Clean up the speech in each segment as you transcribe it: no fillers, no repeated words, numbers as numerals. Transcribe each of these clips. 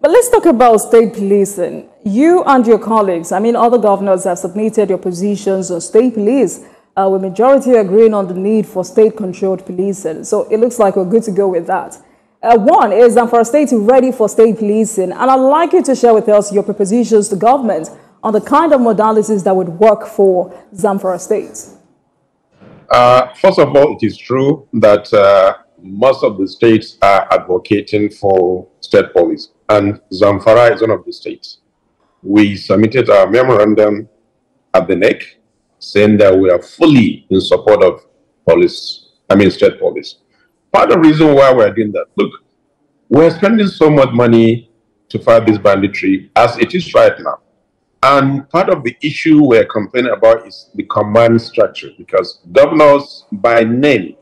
But let's talk about state policing. You and your colleagues, I mean, other governors have submitted your positions on state police, with majority agreeing on the need for state-controlled policing. So it looks like we're good to go with that. One is Zamfara State ready for state policing, and I'd like you to share with us your propositions to government on the kind of modalities that would work for Zamfara State. First of all, it is true that most of the states are advocating for state police, and Zamfara is one of the states. We submitted our memorandum at the NEC saying that we are fully in support of state police. Part of the reason why we're doing that, look, we're spending so much money to fight this banditry as it is right now. And part of the issue we're complaining about is the command structure, because governors by name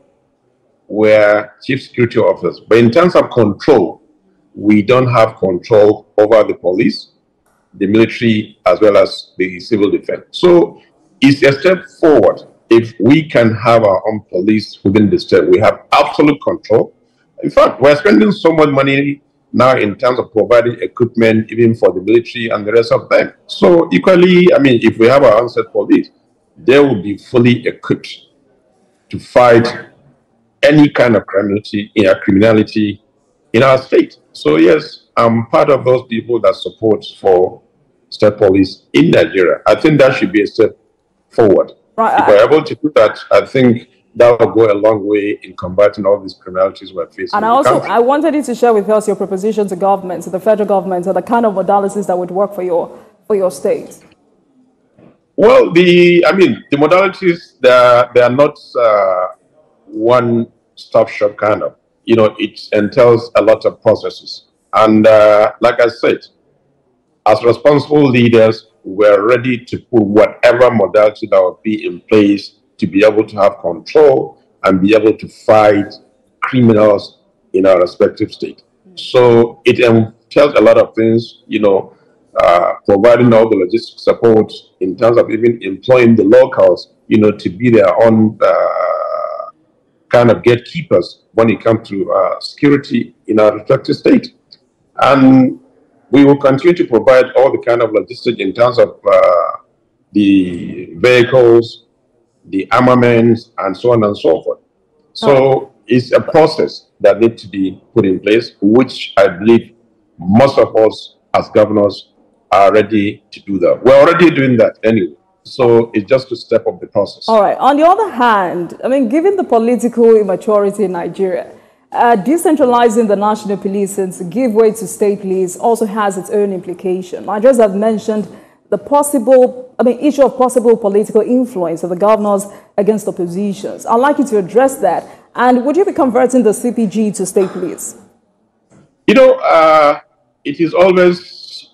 were chief security officers. But in terms of control, we don't have control over the police, the military, as well as the civil defense. So it's a step forward. If we can have our own police within the state, we have absolute control. In fact, we're spending so much money now in terms of providing equipment, even for the military and the rest of them. So equally, I mean, if we have our own state police, they will be fully equipped to fight any kind of criminality in our state. So yes, I'm part of those people that support for state police in Nigeria. I think that should be a step forward. Right. If we're able to do that, I think that will go a long way in combating all these criminalities we're facing. And I wanted you to share with us your proposition to government, to the federal government, or the kind of modalities that would work for your state. Well, the modalities, they are not one-stop shop kind of. You know, it entails a lot of processes. And like I said, as responsible leaders, we're ready to put whatever modality that will be in place to be able to have control and be able to fight criminals in our respective state. So it entails a lot of things, you know, providing all the logistic support in terms of even employing the locals, you know, to be their own kind of gatekeepers when it comes to security in our respective state. And we will continue to provide all the kind of logistics in terms of the vehicles, the armaments, and so on and so forth. So it's a process that needs to be put in place, which I believe most of us as governors are ready to do that. We're already doing that anyway. So it's just to step up the process. All right. On the other hand, I mean, given the political immaturity in Nigeria, decentralizing the national police and to give way to state police also has its own implication. I just have mentioned the issue of possible political influence of the governors against oppositions. I'd like you to address that. And would you be converting the CPG to state police? You know, it is always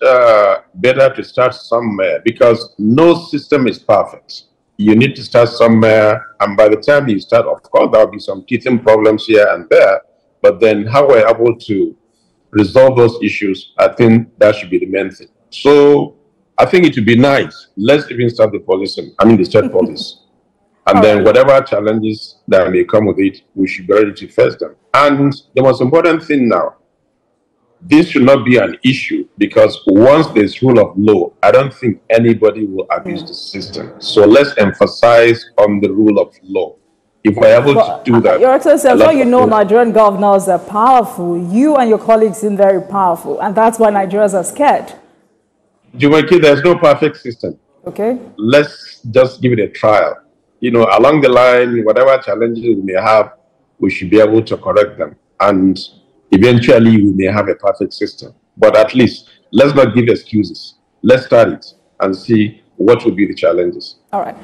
better to start somewhere, because no system is perfect. You need to start somewhere, and by the time you start, of course, there will be some teething problems here and there, but then how we're able to resolve those issues, I think that should be the main thing. So I think it would be nice. Let's even start the state police. And then whatever challenges that may come with it, we should be ready to face them. And the most important thing now, this should not be an issue, because once there's rule of law, I don't think anybody will abuse the system. So let's emphasize on the rule of law. If we're able to do that. Your Excellency, I'm sure you know Nigerian governors are powerful. You and your colleagues seem very powerful, and that's why Nigerians are scared. Jumaki, there's no perfect system. Okay. Let's just give it a trial. You know, along the line, whatever challenges we may have, we should be able to correct them. And eventually, we may have a perfect system. But at least, let's not give excuses. Let's start it and see what will be the challenges. All right.